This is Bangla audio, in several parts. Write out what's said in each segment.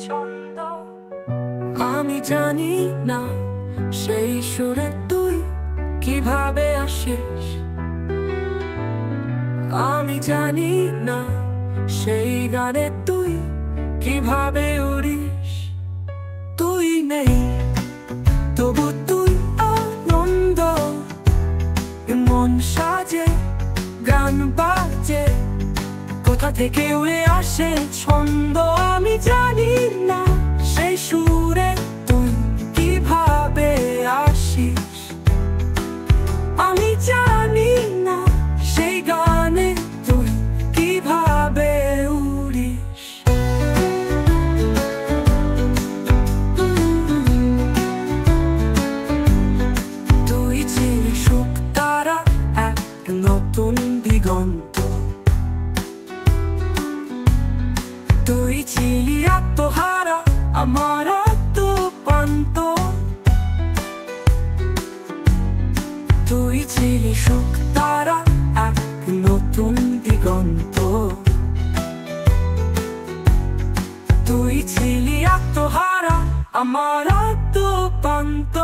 ছন্দ। আমি জানি না সেই সুরে তুই কিভাবে আসিস, আমি জানি না সেই গানে তুই কিভাবে উড়িস। তুই নেই তবু তুই আনন্দ, মন সাজে গান বাজে, কোথা থেকে উড়ে আসে ছন্দ। আমি জানি না সেই সুরে তুই কিভাবে আসিস, আমি জানি না সেই গানে তুই কিভাবে উড়িস। তুই ছিলি সুখ তারা এক নতুন দিগন্ত, তুই ছিলি আত্মহারা আমার আত্মপান্ত। তুই ছিলি সুখ তারা এক নতুন দিগন্ত, তুই ছিলি আত্মহারা আমার আত্মপান্ত।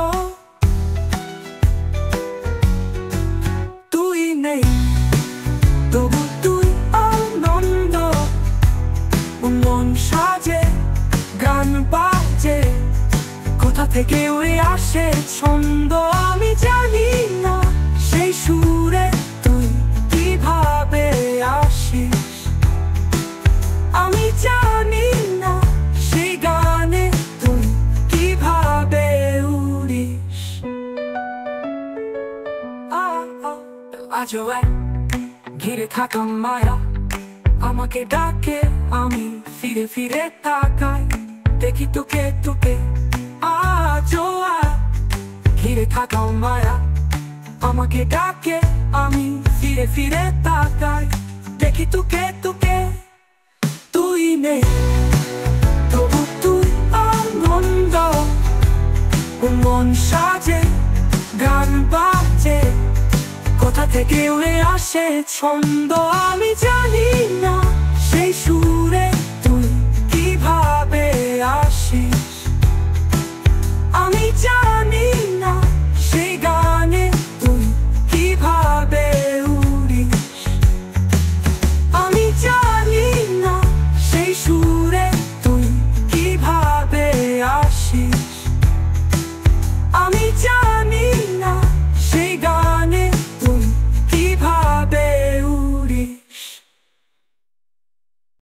তুই নেই তবু তুই আনন্দ, মন সাজে গান বাজে, কোথা থেকে উড়ে আসে ছন্দ। আমি জানি না সেই সুরে তুই কিভাবে আসিস, আমি জানি না সেই গানে তুই কিভাবে উড়িস। আজও এক ঘিরে থাকা মায়া আমাকে ডাকে, আমি ফিরে ফিরে তাকাই, দেখি তোকে তোকে। আজও এক ঘিরে থাকা মায়া আমাকে ডাকে, আমি ফিরে ফিরে তাকাই, দেখি তোকে তোকে। তুই নেই তবু তুই আনন্দ, মন সাজে গান বাজে, কোথা থেকে উড়ে আসে ছন্দ। আমি জানি না সেই সুর